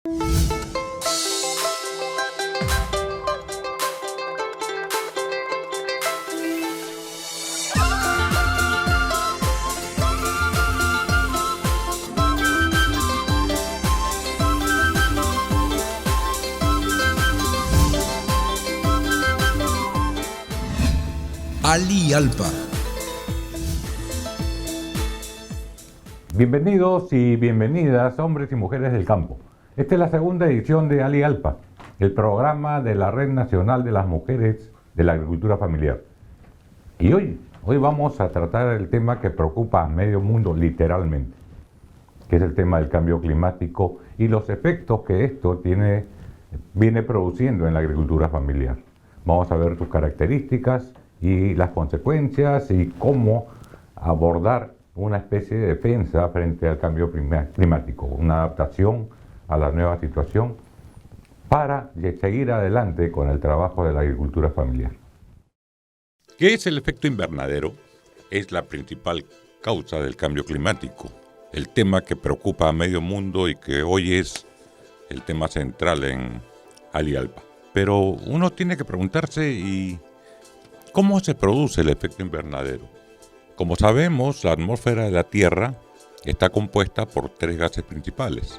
Ali Alpa. Bienvenidos y bienvenidas, hombres y mujeres del campo. Esta es la segunda edición de Ali Alpa, el programa de la Red Nacional de las Mujeres de la Agricultura Familiar. Y hoy vamos a tratar el tema que preocupa a medio mundo literalmente, que es el tema del cambio climático y los efectos que esto viene produciendo en la agricultura familiar. Vamos a ver sus características y las consecuencias y cómo abordar una especie de defensa frente al cambio climático, una adaptación a la nueva situación para seguir adelante con el trabajo de la agricultura familiar. ¿Qué es el efecto invernadero? Es la principal causa del cambio climático, el tema que preocupa a medio mundo y que hoy es el tema central en Ali Alpa. Pero uno tiene que preguntarse, ¿y cómo se produce el efecto invernadero? Como sabemos, la atmósfera de la Tierra está compuesta por 3 gases principales.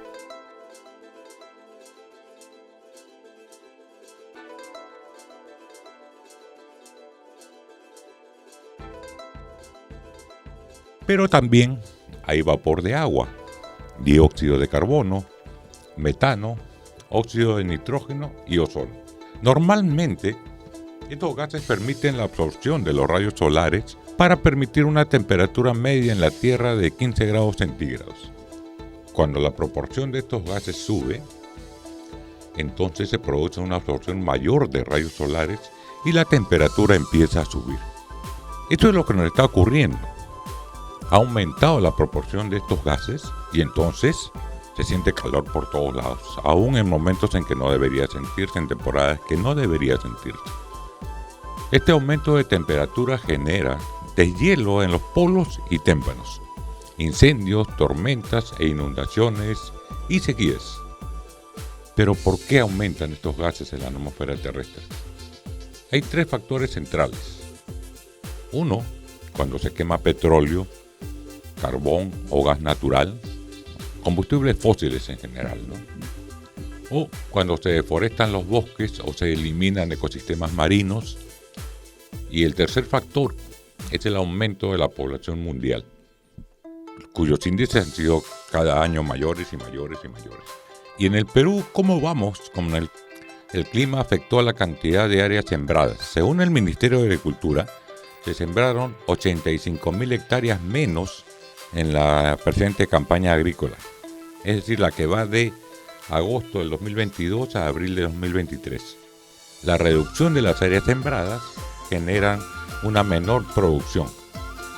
Pero también hay vapor de agua, dióxido de carbono, metano, óxido de nitrógeno y ozono. Normalmente, estos gases permiten la absorción de los rayos solares para permitir una temperatura media en la Tierra de 15 grados centígrados. Cuando la proporción de estos gases sube, entonces se produce una absorción mayor de rayos solares y la temperatura empieza a subir. Esto es lo que nos está ocurriendo. Ha aumentado la proporción de estos gases y entonces se siente calor por todos lados, aún en momentos en que no debería sentirse, en temporadas que no debería sentirse. Este aumento de temperatura genera deshielo en los polos y témpanos, incendios, tormentas e inundaciones y sequías. Pero ¿por qué aumentan estos gases en la atmósfera terrestre? Hay 3 factores centrales. 1, cuando se quema petróleo, carbón o gas natural, combustibles fósiles en general, ¿no? O cuando se deforestan los bosques o se eliminan ecosistemas marinos. Y el tercer factor es el aumento de la población mundial, cuyos índices han sido cada año mayores y mayores y mayores. Y en el Perú, ¿cómo vamos con el clima afectó a la cantidad de áreas sembradas? Según el Ministerio de Agricultura, se sembraron 85.000 hectáreas menos en la presente campaña agrícola, es decir, la que va de agosto del 2022 a abril de 2023. La reducción de las áreas sembradas generan una menor producción.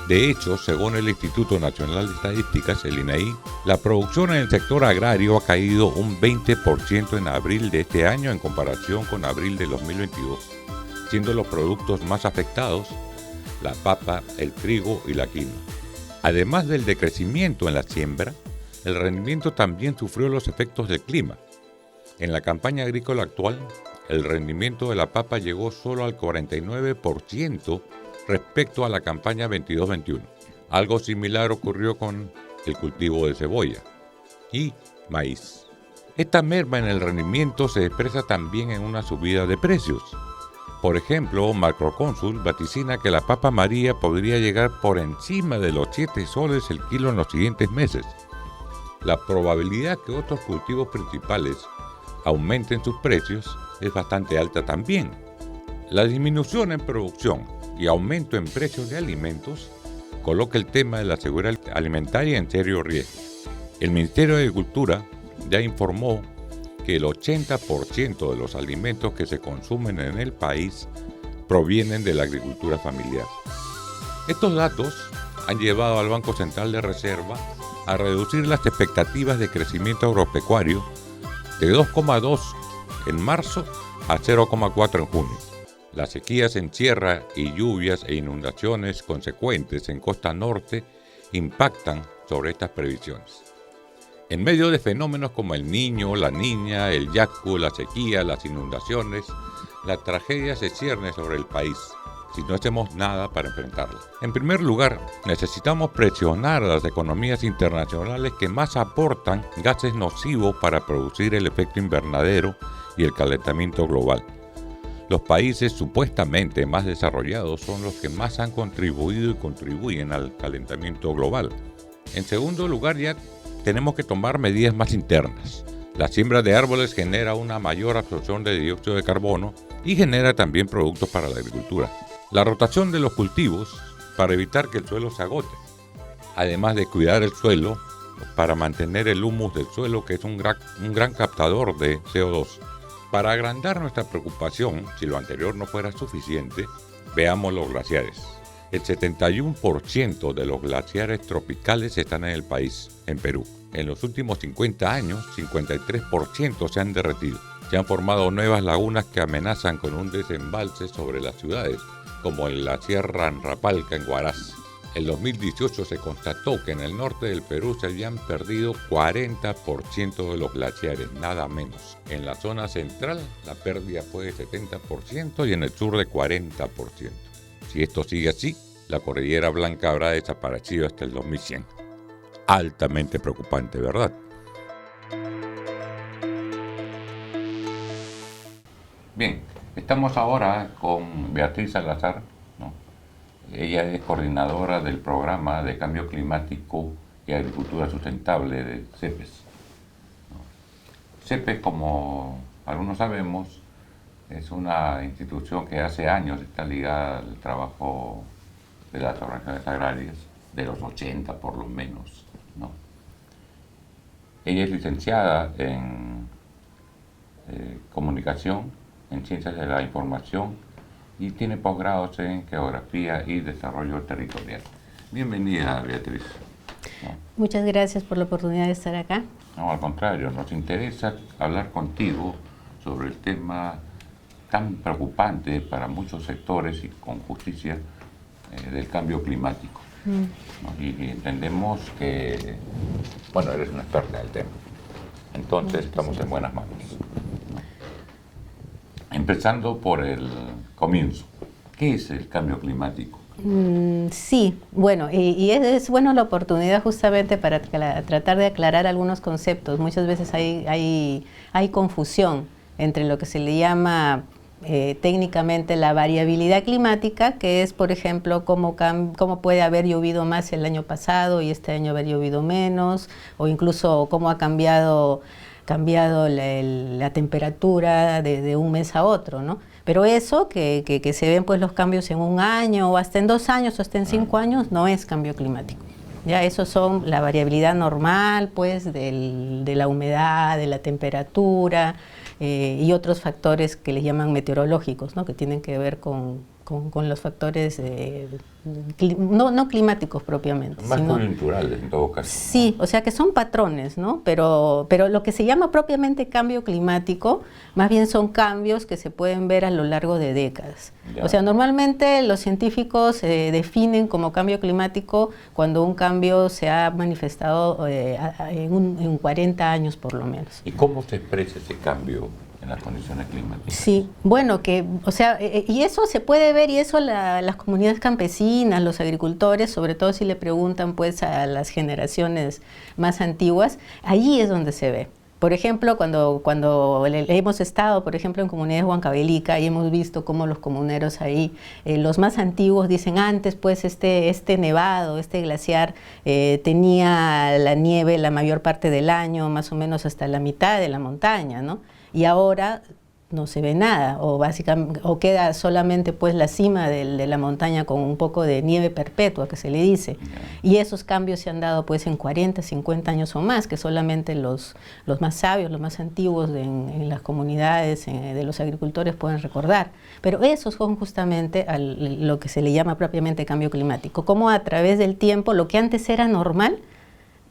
De hecho, según el Instituto Nacional de Estadísticas, el INAI, la producción en el sector agrario ha caído un 20% en abril de este año en comparación con abril de 2022, siendo los productos más afectados la papa, el trigo y la quinoa. Además del decrecimiento en la siembra, el rendimiento también sufrió los efectos del clima. En la campaña agrícola actual, el rendimiento de la papa llegó solo al 49% respecto a la campaña 22-21. Algo similar ocurrió con el cultivo de cebolla y maíz. Esta merma en el rendimiento se expresa también en una subida de precios. Por ejemplo, Macrocónsul vaticina que la papa amarilla podría llegar por encima de los 7 soles el kilo en los siguientes meses. La probabilidad que otros cultivos principales aumenten sus precios es bastante alta también. La disminución en producción y aumento en precios de alimentos coloca el tema de la seguridad alimentaria en serio riesgo. El Ministerio de Agricultura ya informó que el 80% de los alimentos que se consumen en el país provienen de la agricultura familiar. Estos datos han llevado al Banco Central de Reserva a reducir las expectativas de crecimiento agropecuario de 2,2 en marzo a 0,4 en junio. Las sequías en sierra y lluvias e inundaciones consecuentes en costa norte impactan sobre estas previsiones. En medio de fenómenos como el Niño, la Niña, el Yaku, la sequía, las inundaciones, la tragedia se cierne sobre el país si no hacemos nada para enfrentarla. En primer lugar, necesitamos presionar a las economías internacionales que más aportan gases nocivos para producir el efecto invernadero y el calentamiento global. Los países supuestamente más desarrollados son los que más han contribuido y contribuyen al calentamiento global. En segundo lugar, ya tenemos que tomar medidas más internas. La siembra de árboles genera una mayor absorción de dióxido de carbono y genera también productos para la agricultura. La rotación de los cultivos para evitar que el suelo se agote, además de cuidar el suelo para mantener el humus del suelo, que es un gran captador de CO2. Para agrandar nuestra preocupación, si lo anterior no fuera suficiente, veamos los glaciares. El 71% de los glaciares tropicales están en el país, en Perú. En los últimos 50 años, 53% se han derretido. Se han formado nuevas lagunas que amenazan con un desembalse sobre las ciudades, como en la Sierra Anrapalca en Huaraz. En 2018 se constató que en el norte del Perú se habían perdido 40% de los glaciares, nada menos. En la zona central la pérdida fue de 70% y en el sur de 40%. Si esto sigue así, la cordillera Blanca habrá desaparecido hasta el 2100. Altamente preocupante, ¿verdad? Bien, estamos ahora con Beatriz Salazar, ¿no? Ella es coordinadora del programa de cambio climático y agricultura sustentable de CEPES. CEPES, como algunos sabemos, es una institución que hace años está ligada al trabajo de las organizaciones agrarias, de los 80 por lo menos, ¿no? Ella es licenciada en comunicación, en ciencias de la información, y tiene posgrados en geografía y desarrollo territorial. Bienvenida, Beatriz. ¿No? Muchas gracias por la oportunidad de estar acá. No, al contrario, nos interesa hablar contigo sobre el tema tan preocupante para muchos sectores y con justicia del cambio climático. ¿No? Y entendemos que, bueno, eres una experta en el tema. Entonces estamos en buenas manos. Empezando por el comienzo. ¿Qué es el cambio climático? Sí, bueno, y es bueno la oportunidad justamente para tratar de aclarar algunos conceptos. Muchas veces hay confusión entre lo que se le llama técnicamente la variabilidad climática, que es, por ejemplo, cómo puede haber llovido más el año pasado y este año haber llovido menos, o incluso cómo ha cambiado la temperatura de un mes a otro, ¿no? Pero eso, que se ven pues los cambios en un año, o hasta en 2 años, o hasta en 5 años, no es cambio climático. Ya esos son la variabilidad normal, pues, de la humedad, de la temperatura, y otros factores que les llaman meteorológicos, ¿no? Que tienen que ver con los factores no climáticos propiamente. Más coyunturales en todo caso. Sí, o sea que son patrones, ¿no? Pero lo que se llama propiamente cambio climático, más bien son cambios que se pueden ver a lo largo de décadas. Ya. O sea, normalmente los científicos definen como cambio climático cuando un cambio se ha manifestado en 40 años por lo menos. ¿Y cómo se expresa ese cambio en las condiciones climáticas? Sí, bueno, y eso se puede ver, y eso las comunidades campesinas, los agricultores, sobre todo si le preguntan pues a las generaciones más antiguas, allí es donde se ve. Por ejemplo, cuando hemos estado, por ejemplo, en comunidades huancavelica y hemos visto cómo los comuneros ahí, los más antiguos dicen antes, pues este nevado, este glaciar tenía la nieve la mayor parte del año, más o menos hasta la mitad de la montaña, ¿no? Y ahora no se ve nada, o queda solamente pues la cima de la montaña con un poco de nieve perpetua, que se le dice. Y esos cambios se han dado pues en 40, 50 años o más, que solamente los más sabios, los más antiguos en las comunidades de los agricultores pueden recordar. Pero esos son justamente lo que se le llama propiamente cambio climático, como a través del tiempo lo que antes era normal,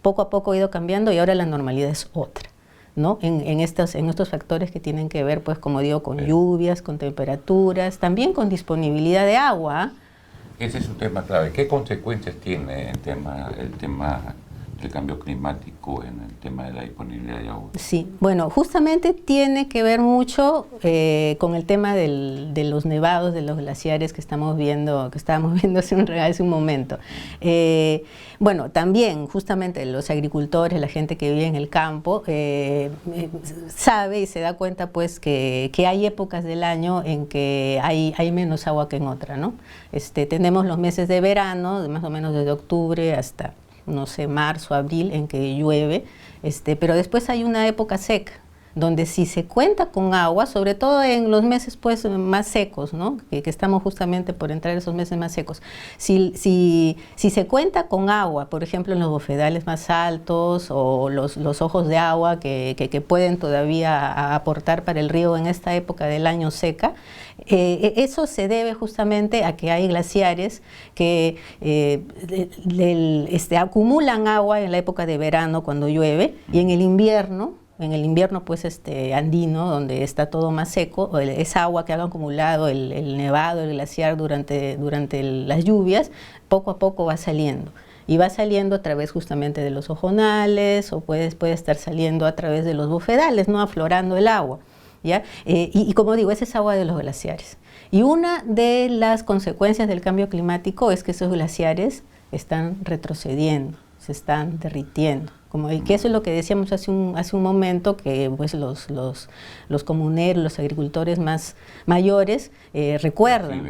poco a poco ha ido cambiando y ahora la normalidad es otra, ¿no? En estos factores que tienen que ver, pues, como digo, con lluvias, con temperaturas, también con disponibilidad de agua. Ese es un tema clave. ¿Qué consecuencias tiene el tema el cambio climático en el tema de la disponibilidad de agua? Sí, bueno, justamente tiene que ver mucho con el tema de los nevados, de los glaciares que estábamos viendo hace un momento. Bueno, también justamente los agricultores, la gente que vive en el campo, sabe y se da cuenta pues que hay épocas del año en que hay menos agua que en otra, ¿no? Tenemos los meses de verano, más o menos desde octubre hasta, no sé, marzo, abril, en que llueve, pero después hay una época seca, donde si se cuenta con agua, sobre todo en los meses pues más secos, ¿no? Que estamos justamente por entrar en esos meses más secos, si se cuenta con agua, por ejemplo en los bofedales más altos o los ojos de agua que pueden todavía aportar para el río en esta época del año seca, eso se debe justamente a que hay glaciares que acumulan agua en la época de verano cuando llueve, y en el invierno pues andino, donde está todo más seco, esa agua que ha acumulado el nevado, el glaciar durante las lluvias, poco a poco va saliendo. Y va saliendo a través justamente de los ojonales, o puede estar saliendo a través de los bofedales, ¿no? Aflorando el agua, ¿ya? Y como digo, esa es agua de los glaciares. Y una de las consecuencias del cambio climático es que esos glaciares están retrocediendo, se están derritiendo. Que eso es lo que decíamos hace un momento, que pues los comuneros, los agricultores más mayores recuerdan,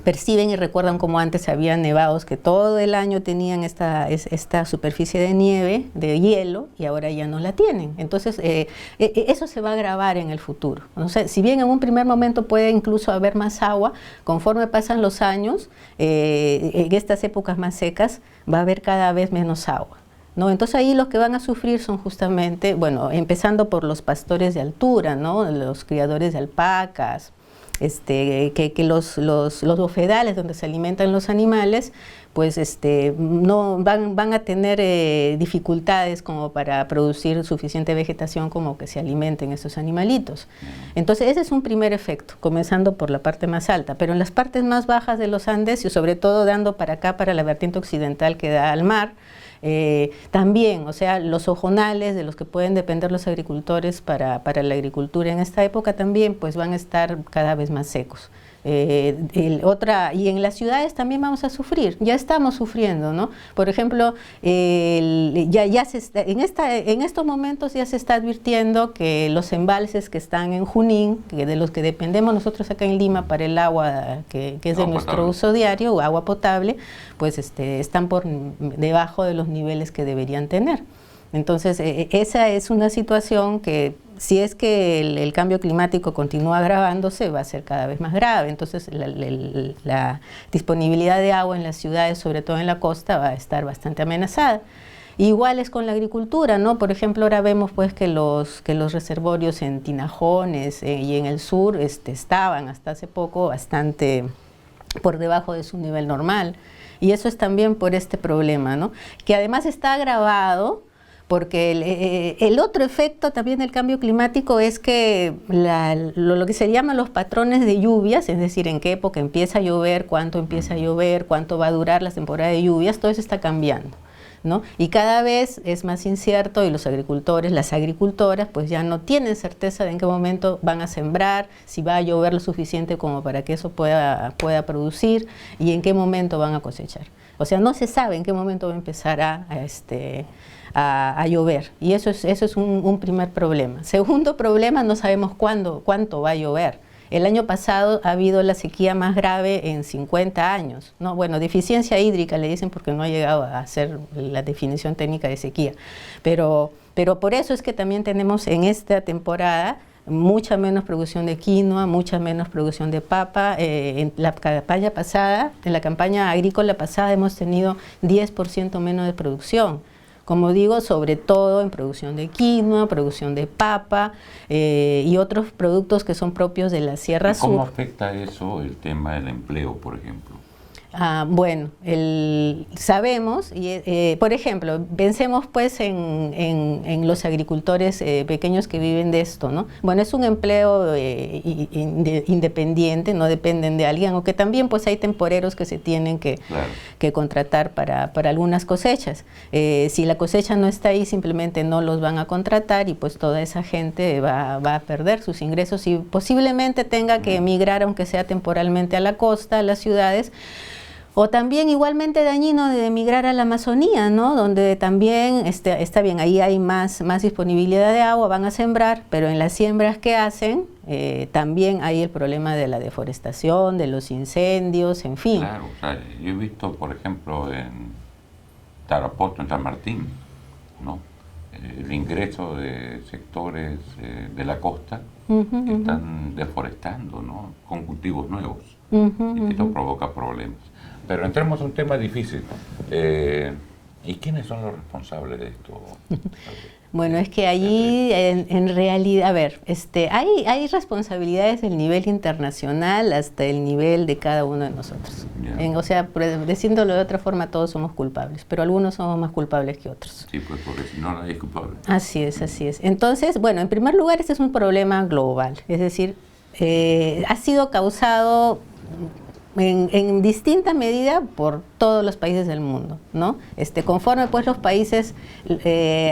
perciben y recuerdan como antes había nevados que todo el año tenían esta superficie de nieve, de hielo, y ahora ya no la tienen. Entonces eso se va a agravar en el futuro. O sea, si bien en un primer momento puede incluso haber más agua, conforme pasan los años, en estas épocas más secas va a haber cada vez menos agua, ¿no? Entonces ahí los que van a sufrir son justamente, bueno, empezando por los pastores de altura, ¿no? Los criadores de alpacas, que los bofedales donde se alimentan los animales, pues no van a tener dificultades como para producir suficiente vegetación como que se alimenten esos animalitos. Entonces ese es un primer efecto, comenzando por la parte más alta, pero en las partes más bajas de los Andes, y sobre todo dando para acá, para la vertiente occidental que da al mar, también, o sea, los ojonales de los que pueden depender los agricultores para la agricultura en esta época también pues van a estar cada vez más secos. Y en las ciudades también vamos a sufrir, ya estamos sufriendo, ¿no? Por ejemplo, en estos momentos ya se está advirtiendo que los embalses que están en Junín, de los que dependemos nosotros acá en Lima para el agua que es de nuestro uso diario, o agua potable, pues están por debajo de los niveles que deberían tener. Entonces, esa es una situación que, si es que el cambio climático continúa agravándose, va a ser cada vez más grave. Entonces, la disponibilidad de agua en las ciudades, sobre todo en la costa, va a estar bastante amenazada. Igual es con la agricultura, ¿no? Por ejemplo, ahora vemos pues que los reservorios en Tinajones y en el sur estaban hasta hace poco bastante por debajo de su nivel normal. Y eso es también por este problema, ¿no? Que además está agravado porque el otro efecto también del cambio climático es que lo que se llaman los patrones de lluvias, es decir, en qué época empieza a llover, cuánto empieza a llover, cuánto va a durar la temporada de lluvias, todo eso está cambiando, ¿no? Y cada vez es más incierto, y los agricultores, las agricultoras, pues ya no tienen certeza de en qué momento van a sembrar, si va a llover lo suficiente como para que eso pueda producir, y en qué momento van a cosechar. O sea, no se sabe en qué momento va a empezar a llover, y eso es un primer problema. Segundo problema, no sabemos cuánto va a llover. El año pasado ha habido la sequía más grave en 50 años, ¿no? Bueno, deficiencia hídrica le dicen porque no ha llegado a ser la definición técnica de sequía, pero por eso es que también tenemos en esta temporada mucha menos producción de quinoa, mucha menos producción de papa. En la campaña agrícola pasada hemos tenido 10% menos de producción. Como digo, sobre todo en producción de quinoa, producción de papa y otros productos que son propios de la Sierra Sur. ¿Cómo afecta eso el tema del empleo, por ejemplo? Bueno, sabemos, por ejemplo, pensemos pues en los agricultores pequeños que viven de esto, ¿no? Bueno, es un empleo independiente, no dependen de alguien, aunque también pues hay temporeros que se tienen que contratar para algunas cosechas. Si la cosecha no está ahí, simplemente no los van a contratar y pues toda esa gente va a perder sus ingresos y posiblemente tenga que emigrar, aunque sea temporalmente, a la costa, a las ciudades. O también igualmente dañino de emigrar a la Amazonía, ¿no? Donde también está bien, ahí hay más disponibilidad de agua, van a sembrar, pero en las siembras que hacen también hay el problema de la deforestación, de los incendios, en fin. Claro, o sea, yo he visto, por ejemplo, en Tarapoto, en San Martín, ¿no? El ingreso de sectores de la costa que están deforestando, ¿no? Con cultivos nuevos. Y esto provoca problemas. Pero entremos a un tema difícil. ¿Y quiénes son los responsables de esto? Bueno, es que allí en realidad, a ver, hay responsabilidades del nivel internacional hasta el nivel de cada uno de nosotros. O sea, diciéndolo de otra forma, todos somos culpables, pero algunos somos más culpables que otros. Sí, pues porque si no, nadie es culpable. Así es, así es. Entonces, bueno, en primer lugar, este es un problema global, es decir, ha sido causado en distinta medida por todos los países del mundo, ¿no? Conforme pues los países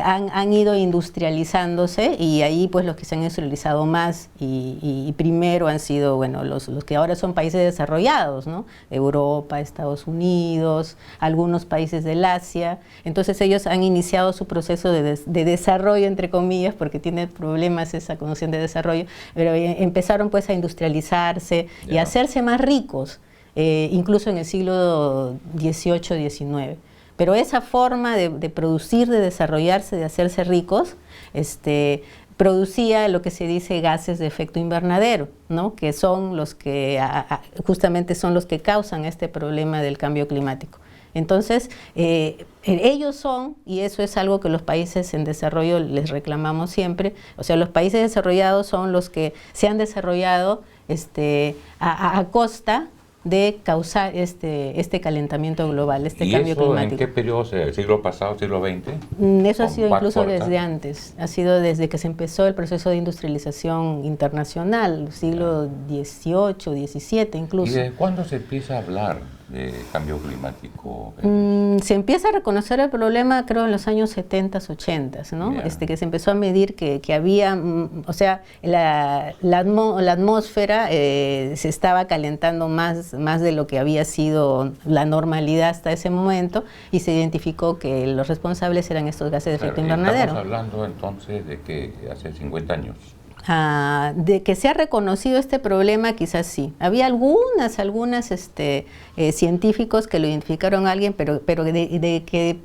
han ido industrializándose y ahí pues los que se han industrializado más y primero han sido, bueno, los que ahora son países desarrollados, ¿no? Europa, Estados Unidos, algunos países del Asia. Entonces ellos han iniciado su proceso de desarrollo, entre comillas, porque tiene problemas esa noción de desarrollo, pero empezaron pues a industrializarse y a hacerse más ricos. Incluso en el siglo XVIII, XIX. Pero esa forma de producir, de desarrollarse, de hacerse ricos, producía lo que se dice gases de efecto invernadero, ¿no? Que son los que justamente son los que causan este problema del cambio climático. Entonces, ellos son, y eso es algo que los países en desarrollo les reclamamos siempre, o sea, los países desarrollados son los que se han desarrollado a costa de causar este calentamiento global, cambio climático. ¿En qué periodo? ¿El siglo pasado, siglo XX? Eso ha sido incluso desde antes, ha sido desde que se empezó el proceso de industrialización internacional, siglo XVIII, XVII incluso. ¿Y desde cuándo se empieza a hablar de cambio climático? Se empieza a reconocer el problema, creo, en los años 70, 80, ¿no? Que se empezó a medir que había, o sea, la atmósfera se estaba calentando más de lo que había sido la normalidad hasta ese momento y se identificó que los responsables eran estos gases de efecto invernadero. Estamos hablando entonces de que hace 50 años. De que se ha reconocido este problema, quizás sí. Había algunas científicos que lo identificaron a alguien, pero de que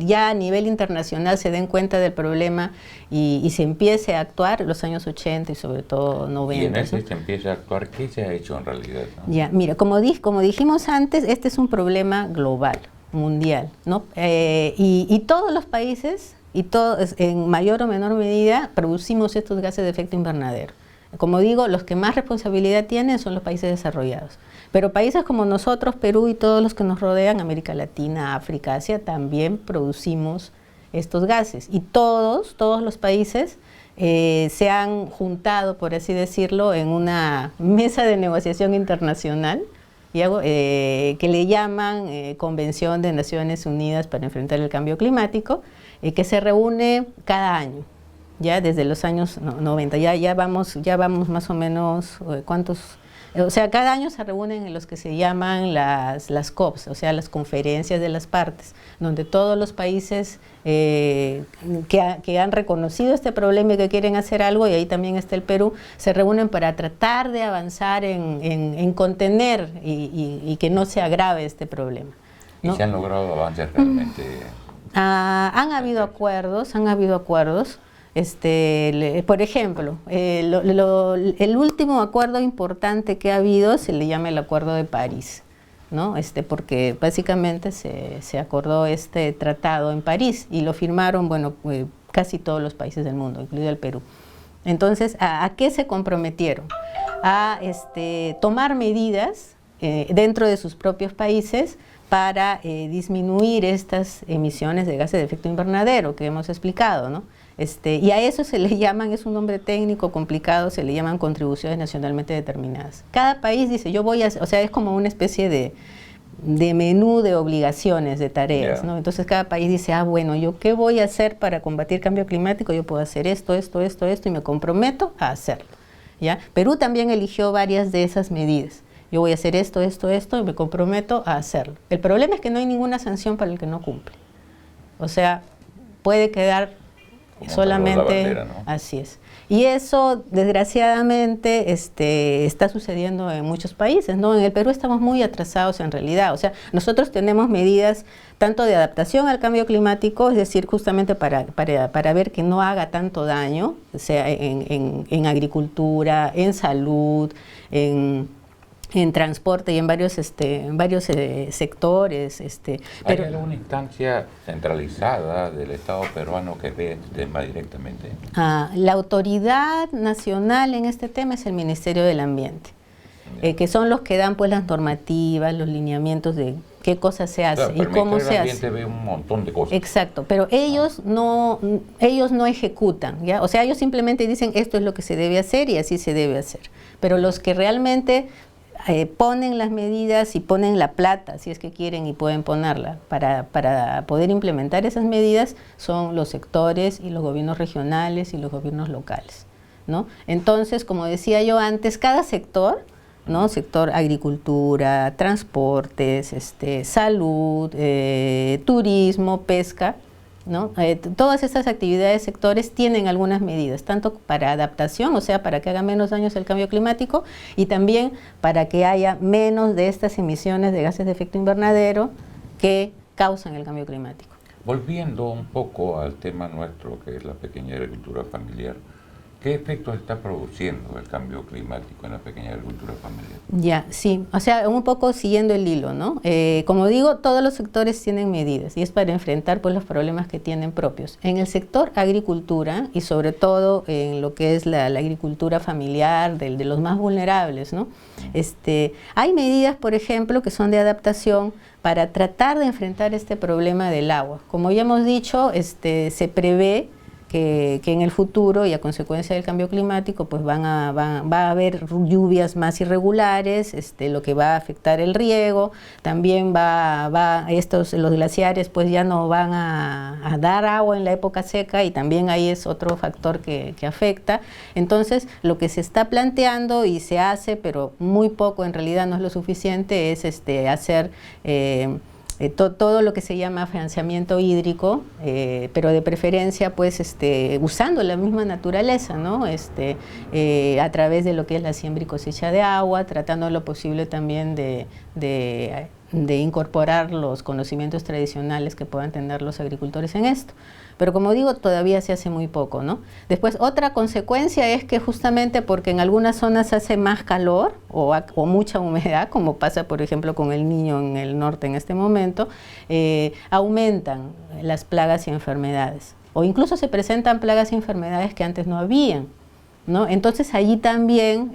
ya a nivel internacional se den cuenta del problema y se empiece a actuar los años 80 y sobre todo 90. Y en ese se empieza a actuar, ¿qué se ha hecho en realidad? ¿No? Ya, mira, como dijimos antes, este es un problema global, mundial, ¿no? Y todos los países y todos, en mayor o menor medida, producimos estos gases de efecto invernadero. Como digo, los que más responsabilidad tienen son los países desarrollados. Pero países como nosotros, Perú y todos los que nos rodean, América Latina, África, Asia, también producimos estos gases. Y todos los países se han juntado, por así decirlo, en una mesa de negociación internacional que le llaman Convención de Naciones Unidas para enfrentar el cambio climático, que se reúne cada año, ya desde los años 90, ya vamos más o menos, ¿cuántos? O sea, cada año se reúnen en los que se llaman las COPs, o sea, las conferencias de las partes, donde todos los países que han reconocido este problema y que quieren hacer algo, y ahí también está el Perú, se reúnen para tratar de avanzar en contener y que no se agrave este problema, ¿no? ¿Y se han logrado avances realmente? Han habido acuerdos. Por ejemplo, el último acuerdo importante que ha habido se le llama el Acuerdo de París, ¿no? Porque básicamente se acordó este tratado en París y lo firmaron, bueno, casi todos los países del mundo, incluido el Perú. Entonces, ¿a qué se comprometieron? A tomar medidas dentro de sus propios países para disminuir estas emisiones de gases de efecto invernadero que hemos explicado, ¿no? Y a eso se le llaman, es un nombre técnico complicado, se le llaman contribuciones nacionalmente determinadas. Cada país dice, yo voy a, o sea, es como una especie de menú de obligaciones, de tareas, ¿no? Entonces cada país dice, bueno, ¿yo qué voy a hacer para combatir cambio climático? Yo puedo hacer esto, y me comprometo a hacerlo, ¿ya? Perú también eligió varias de esas medidas. Yo voy a hacer esto, y me comprometo a hacerlo. El problema es que no hay ninguna sanción para el que no cumple. O sea, puede quedar como solamente bandera, ¿no? Así es. Y eso, desgraciadamente, está sucediendo en muchos países, ¿no? En el Perú estamos muy atrasados en realidad. O sea, nosotros tenemos medidas tanto de adaptación al cambio climático, es decir, justamente para ver que no haga tanto daño, o sea, en agricultura, en salud, en transporte y en varios sectores. ¿Hay alguna instancia centralizada del Estado peruano que ve este tema directamente? La autoridad nacional en este tema es el Ministerio del Ambiente, que son los que dan pues las normativas, los lineamientos de qué cosas se hace, claro, y cómo se hace. El Ambiente ve un montón de cosas. Exacto, pero ellos no ejecutan, ¿ya? O sea, ellos simplemente dicen esto es lo que se debe hacer y así se debe hacer. Pero los que realmente ponen las medidas y ponen la plata, si es que quieren y pueden ponerla, para poder implementar esas medidas, son los sectores y los gobiernos regionales y los gobiernos locales, ¿no? Entonces, como decía yo antes, cada sector, ¿no? Sector agricultura, transportes, salud, turismo, pesca, ¿no? Todas estas actividades, sectores, tienen algunas medidas, tanto para adaptación, o sea, para que haga menos daños el cambio climático, y también para que haya menos de estas emisiones de gases de efecto invernadero que causan el cambio climático. Volviendo un poco al tema nuestro, que es la pequeña agricultura familiar, ¿qué efectos está produciendo el cambio climático en la pequeña agricultura familiar? Ya, sí, o sea, un poco siguiendo el hilo, ¿no? Como digo, todos los sectores tienen medidas y es para enfrentar pues los problemas que tienen propios. En el sector agricultura y sobre todo en lo que es la agricultura familiar de los más vulnerables, ¿no? Hay medidas, por ejemplo, que son de adaptación para tratar de enfrentar este problema del agua. Como ya hemos dicho, se prevé que en el futuro y a consecuencia del cambio climático pues va a haber lluvias más irregulares, lo que va a afectar el riego, también los glaciares pues ya no van a dar agua en la época seca y también ahí es otro factor que afecta. Entonces lo que se está planteando y se hace, pero muy poco, en realidad no es lo suficiente, es hacer todo lo que se llama financiamiento hídrico, pero de preferencia pues usando la misma naturaleza, ¿no? A través de lo que es la siembra y cosecha de agua, tratando lo posible también de incorporar los conocimientos tradicionales que puedan tener los agricultores en esto. Pero como digo, todavía se hace muy poco, ¿no? Después, otra consecuencia es que justamente porque en algunas zonas hace más calor o mucha humedad, como pasa, por ejemplo, con el Niño en el norte en este momento, aumentan las plagas y enfermedades. O incluso se presentan plagas y enfermedades que antes no habían, ¿no? Entonces allí también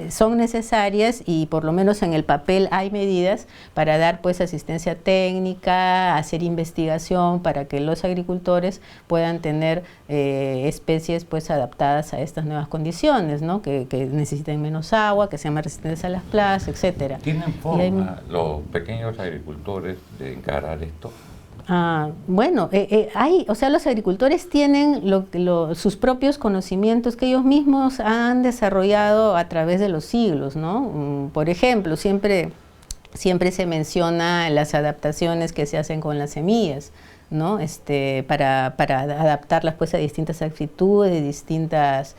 son necesarias y por lo menos en el papel hay medidas para dar pues asistencia técnica, hacer investigación para que los agricultores puedan tener especies pues adaptadas a estas nuevas condiciones, ¿no? Que necesiten menos agua, que sean más resistentes a las plagas, etcétera. ¿Tienen forma los pequeños agricultores de encarar esto? Bueno, o sea, los agricultores tienen sus propios conocimientos que ellos mismos han desarrollado a través de los siglos, ¿no? Por ejemplo, siempre se menciona las adaptaciones que se hacen con las semillas, ¿no? Para adaptarlas pues a distintas altitudes, distintas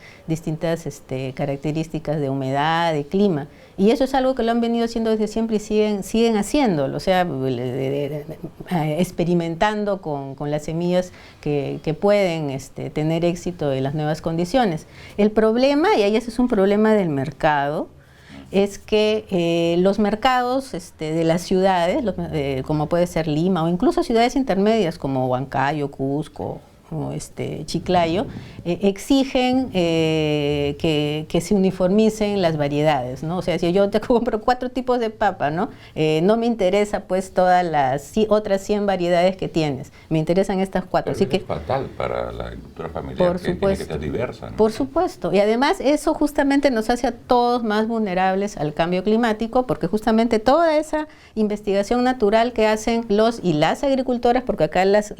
características de humedad, de clima. Y eso es algo que lo han venido haciendo desde siempre y siguen haciéndolo, o sea, experimentando con las semillas que pueden tener éxito en las nuevas condiciones. El problema, y ahí ese es un problema del mercado, es que los mercados de las ciudades, como puede ser Lima o incluso ciudades intermedias como Huancayo, Cusco Chiclayo, exigen que se uniformicen las variedades, ¿no? O sea, si yo te compro 4 tipos de papa, ¿no? No me interesa pues todas las otras 100 variedades que tienes, me interesan estas 4. Pero así eso que es fatal para la agricultura familiar, por que supuesto, tiene que ser diversa, ¿no? Por supuesto, y además eso justamente nos hace a todos más vulnerables al cambio climático, porque justamente toda esa investigación natural que hacen los y las agricultoras, porque acá las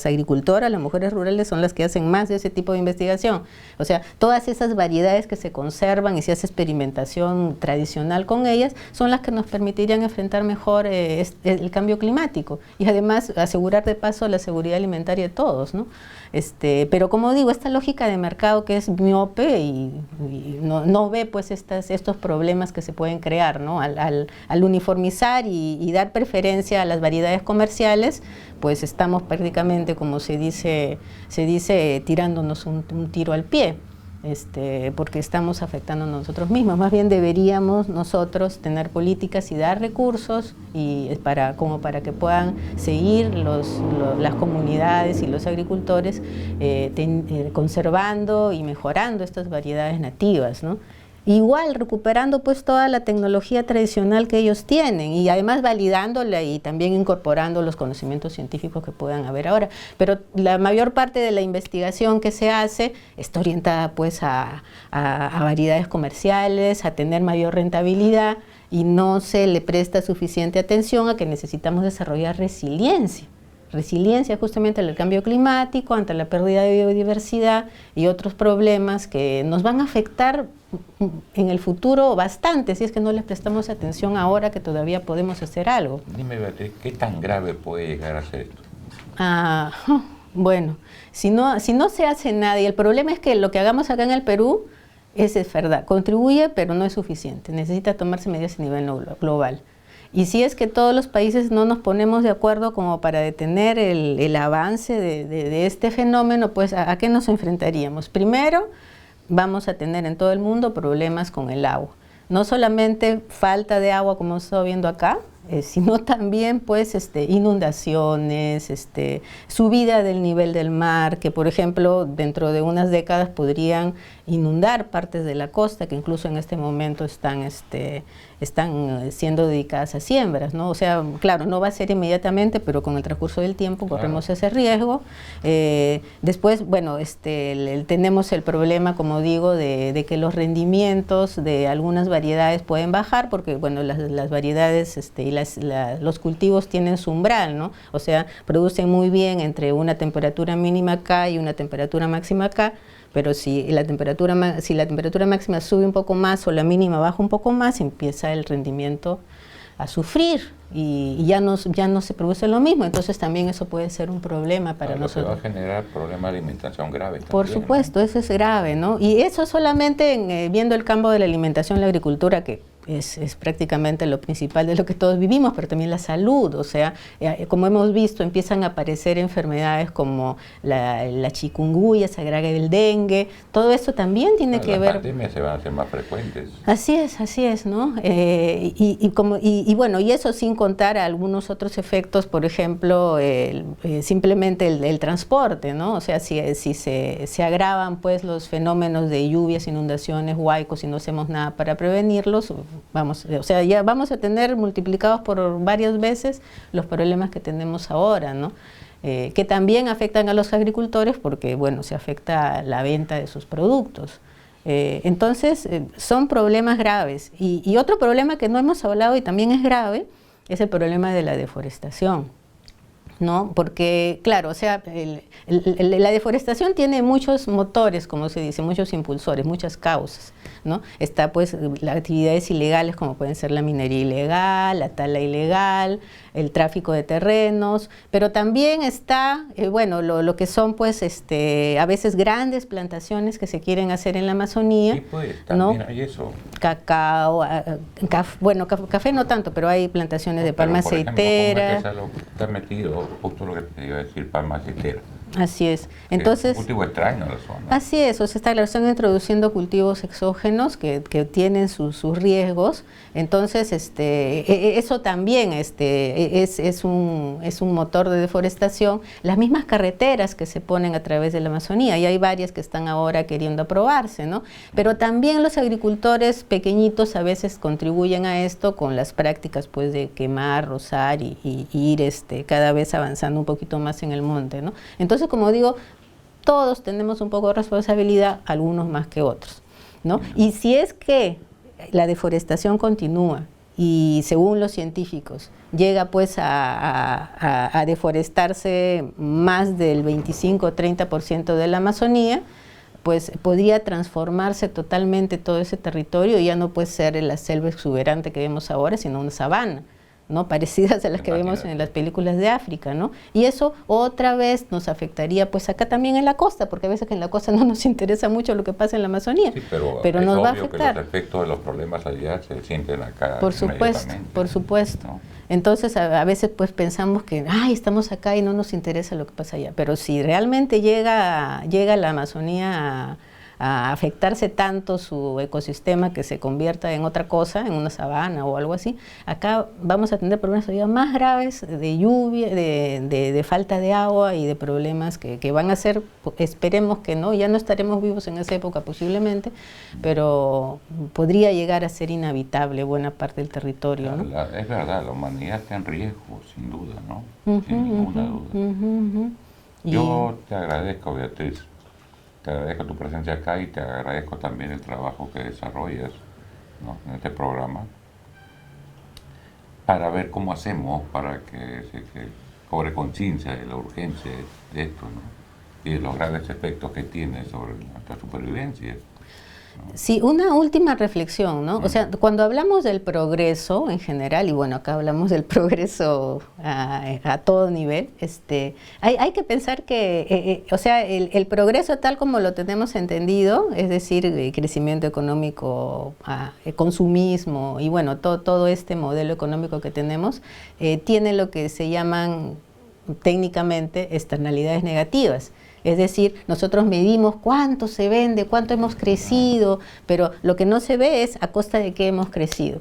agricultoras, las mujeres rurales son las que hacen más de ese tipo de investigación, o sea, todas esas variedades que se conservan y se hace experimentación tradicional con ellas, son las que nos permitirían enfrentar mejor el cambio climático, y además asegurar de paso la seguridad alimentaria de todos, ¿no? Pero como digo, esta lógica de mercado que es miope y no ve pues estos problemas que se pueden crear, ¿no? Al uniformizar y dar preferencia a las variedades comerciales, pues estamos prácticamente, como se dice tirándonos un tiro al pie. Porque estamos afectando a nosotros mismos. Más bien deberíamos nosotros tener políticas y dar recursos como para que puedan seguir las comunidades y los agricultores conservando y mejorando estas variedades nativas, ¿no? Igual recuperando pues toda la tecnología tradicional que ellos tienen y además validándola y también incorporando los conocimientos científicos que puedan haber ahora. Pero la mayor parte de la investigación que se hace está orientada pues a variedades comerciales, a tener mayor rentabilidad, y no se le presta suficiente atención a que necesitamos desarrollar resiliencia. Resiliencia justamente al cambio climático, ante la pérdida de biodiversidad y otros problemas que nos van a afectar en el futuro bastante, si es que no les prestamos atención ahora que todavía podemos hacer algo. Dime, Beatriz, ¿qué tan grave puede llegar a ser esto? Bueno, si no se hace nada, y el problema es que lo que hagamos acá en el Perú es verdad, contribuye, pero no es suficiente, necesita tomarse medidas a nivel global. Y si es que todos los países no nos ponemos de acuerdo como para detener el avance de este fenómeno, pues ¿a qué nos enfrentaríamos? Primero, vamos a tener en todo el mundo problemas con el agua. No solamente falta de agua, como hemos estado viendo acá, sino también pues inundaciones, subida del nivel del mar, que por ejemplo dentro de unas décadas podrían inundar partes de la costa, que incluso en este momento están siendo dedicadas a siembras, ¿no? O sea, claro, no va a ser inmediatamente, pero con el transcurso del tiempo corremos ese riesgo. Después, bueno, tenemos el problema, como digo, de que los rendimientos de algunas variedades pueden bajar, porque bueno, las variedades y los cultivos tienen su umbral, ¿no? O sea, producen muy bien entre una temperatura mínima acá y una temperatura máxima acá, pero si la temperatura máxima sube un poco más o la mínima baja un poco más, empieza el rendimiento a sufrir y ya no se produce lo mismo. Entonces también eso puede ser un problema para nosotros. Lo que va a generar problemas de alimentación graves. Por supuesto, ¿no? Eso es grave, ¿no? Y eso solamente viendo el campo de la alimentación, la agricultura, que es prácticamente lo principal de lo que todos vivimos, pero también la salud. O sea, como hemos visto, empiezan a aparecer enfermedades como la chikungunya, se agrega el dengue. Todo esto también tiene que ver. Las pandemias se van a hacer más frecuentes. Así es, ¿no? Bueno, y eso sin contar algunos otros efectos, por ejemplo, simplemente el transporte, ¿no? O sea, si se agravan pues los fenómenos de lluvias, inundaciones, huaicos, y no hacemos nada para prevenirlos, ya vamos a tener multiplicados por varias veces los problemas que tenemos ahora, ¿no? Que también afectan a los agricultores porque, bueno, se afecta la venta de sus productos. Entonces, son problemas graves. Y otro problema que no hemos hablado y también es grave es el problema de la deforestación, ¿no? Porque, claro, o sea, la deforestación tiene muchos motores, como se dice, muchos impulsores, muchas causas, ¿no? Está pues las actividades ilegales como pueden ser la minería ilegal, la tala ilegal, el tráfico de terrenos, pero también está, bueno, lo que son pues a veces grandes plantaciones que se quieren hacer en la Amazonía. Sí, pues, también, ¿no? Hay eso. Cacao, bueno, café no tanto, pero hay plantaciones de palma aceitera. Está metido, justo lo que te iba a decir, palma aceitera. Así es. Entonces, es un cultivo extraño la zona. Así es, o sea, están introduciendo cultivos exógenos que tienen sus riesgos. Entonces, eso también es un motor de deforestación. Las mismas carreteras que se ponen a través de la Amazonía, y hay varias que están ahora queriendo aprobarse, ¿no? Pero también los agricultores pequeñitos a veces contribuyen a esto con las prácticas, pues, de quemar, rozar y ir cada vez avanzando un poquito más en el monte, ¿no? Entonces, como digo, todos tenemos un poco de responsabilidad, algunos más que otros, ¿no? Y si es que la deforestación continúa y según los científicos llega pues a deforestarse más del 25 o 30% de la Amazonía, pues podría transformarse totalmente todo ese territorio y ya no puede ser la selva exuberante que vemos ahora, sino una sabana, ¿no? Parecidas a las que vemos en las películas de África, ¿no? Y eso otra vez nos afectaría pues acá también en la costa, porque a veces que en la costa no nos interesa mucho lo que pasa en la Amazonía, sí, pero nos va a afectar. Que los efectos de los problemas allá se sienten acá. Por supuesto. ¿No? Entonces a veces pues pensamos que estamos acá y no nos interesa lo que pasa allá, pero si realmente llega la Amazonía a afectarse tanto su ecosistema que se convierta en otra cosa, en una sabana o algo así, acá vamos a tener problemas todavía más graves de lluvia, de falta de agua y de problemas que van a ser, esperemos que no, ya no estaremos vivos en esa época posiblemente, pero podría llegar a ser inhabitable buena parte del territorio, ¿no? Es verdad, la humanidad está en riesgo, sin duda, ¿no? Sin ninguna duda. Yo te agradezco, Beatriz. Te agradezco tu presencia acá y te agradezco también el trabajo que desarrollas, ¿no? En este programa para ver cómo hacemos para que se cobre conciencia de la urgencia de esto, ¿no? Y de los graves efectos que tiene sobre nuestra supervivencia. Sí, una última reflexión, ¿no? O sea, cuando hablamos del progreso en general, y bueno, acá hablamos del progreso a todo nivel, hay que pensar que, o sea, el progreso tal como lo tenemos entendido, es decir, crecimiento económico, consumismo, y bueno, todo este modelo económico que tenemos, tiene lo que se llaman técnicamente externalidades negativas. Es decir, nosotros medimos cuánto se vende, cuánto hemos crecido, pero lo que no se ve es a costa de qué hemos crecido,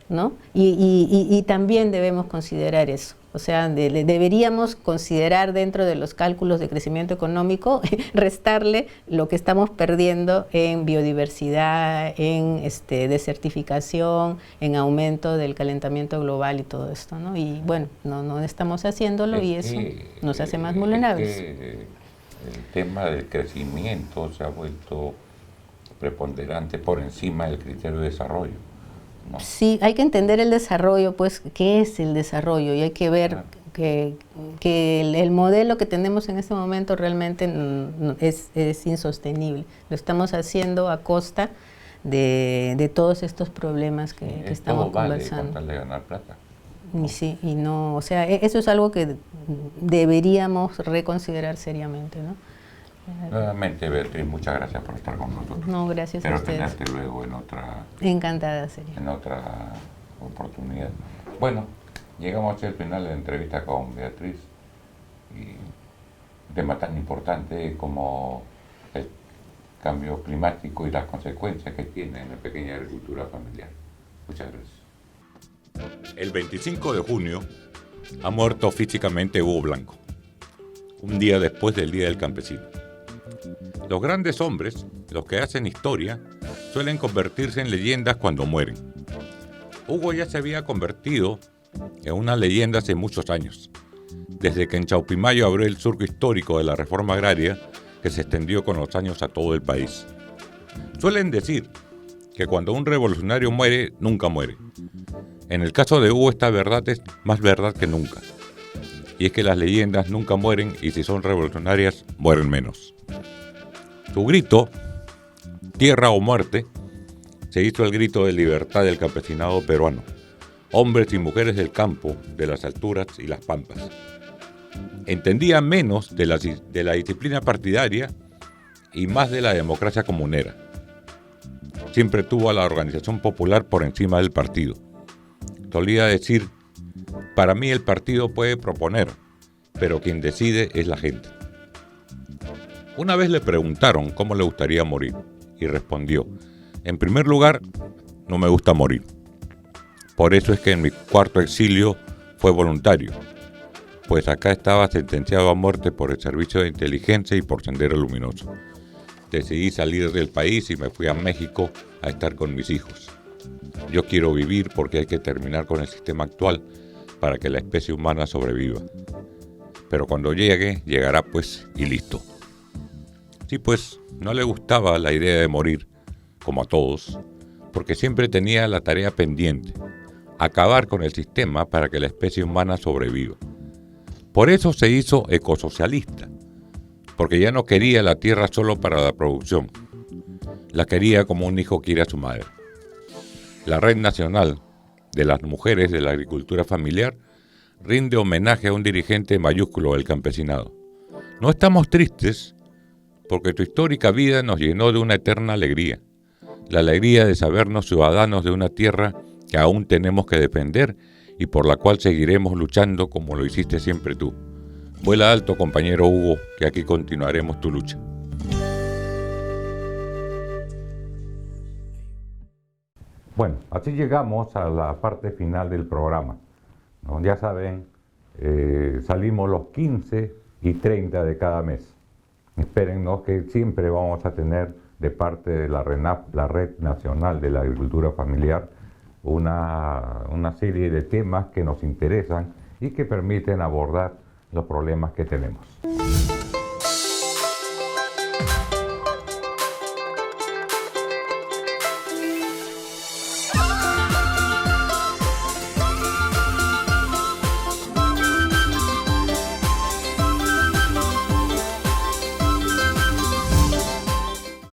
¿no? Y también debemos considerar eso. O sea, deberíamos considerar dentro de los cálculos de crecimiento económico, restarle lo que estamos perdiendo en biodiversidad, en desertificación, en aumento del calentamiento global y todo esto, ¿no? Y bueno, no estamos haciéndolo y eso nos hace más vulnerables. El tema del crecimiento se ha vuelto preponderante por encima del criterio de desarrollo, ¿no? Sí, hay que entender el desarrollo, pues, ¿qué es el desarrollo? Y hay que ver que el modelo que tenemos en este momento realmente es insostenible. Lo estamos haciendo a costa de todos estos problemas que estamos conversando. Con tal de ganar plata. Y sí, y no, o sea, eso es algo que deberíamos reconsiderar seriamente, ¿no? Nuevamente, Beatriz, muchas gracias por estar con nosotros. No, gracias a ustedes. Espero tenerte luego en otra... Encantada sería. En otra oportunidad. Bueno, llegamos al final de la entrevista con Beatriz. Y un tema tan importante como el cambio climático y las consecuencias que tiene en la pequeña agricultura familiar. Muchas gracias. El 25 de junio ha muerto físicamente Hugo Blanco, un día después del Día del Campesino. Los grandes hombres, los que hacen historia, suelen convertirse en leyendas cuando mueren. Hugo ya se había convertido en una leyenda hace muchos años, desde que en Chaupimayo abrió el surco histórico de la reforma agraria que se extendió con los años a todo el país. Suelen decir que cuando un revolucionario muere, nunca muere. En el caso de Hugo esta verdad es más verdad que nunca. Y es que las leyendas nunca mueren y si son revolucionarias, mueren menos. Su grito, tierra o muerte, se hizo el grito de libertad del campesinado peruano. Hombres y mujeres del campo, de las alturas y las pampas. Entendía menos de la disciplina partidaria y más de la democracia comunera. Siempre tuvo a la organización popular por encima del partido. Solía decir, para mí el partido puede proponer, pero quien decide es la gente. Una vez le preguntaron cómo le gustaría morir y respondió: en primer lugar, no me gusta morir. Por eso es que en mi cuarto exilio fue voluntario, pues acá estaba sentenciado a muerte por el servicio de inteligencia y por Sendero Luminoso. Decidí salir del país y me fui a México a estar con mis hijos. Yo quiero vivir porque hay que terminar con el sistema actual para que la especie humana sobreviva. Pero cuando llegue, llegará pues y listo. Sí, pues no le gustaba la idea de morir, como a todos, porque siempre tenía la tarea pendiente: acabar con el sistema para que la especie humana sobreviva. Por eso se hizo ecosocialista, porque ya no quería la tierra solo para la producción, la quería como un hijo quiere a su madre. La Red Nacional de las Mujeres de la Agricultura Familiar rinde homenaje a un dirigente mayúsculo del campesinado. No estamos tristes porque tu histórica vida nos llenó de una eterna alegría, la alegría de sabernos ciudadanos de una tierra que aún tenemos que defender y por la cual seguiremos luchando como lo hiciste siempre tú. Vuela alto, compañero Hugo, que aquí continuaremos tu lucha. Bueno, así llegamos a la parte final del programa, ¿no? Ya saben, salimos los 15 y 30 de cada mes. Espérennos que siempre vamos a tener de parte de la RENAF, la Red Nacional de la Agricultura Familiar, una serie de temas que nos interesan y que permiten abordar los problemas que tenemos.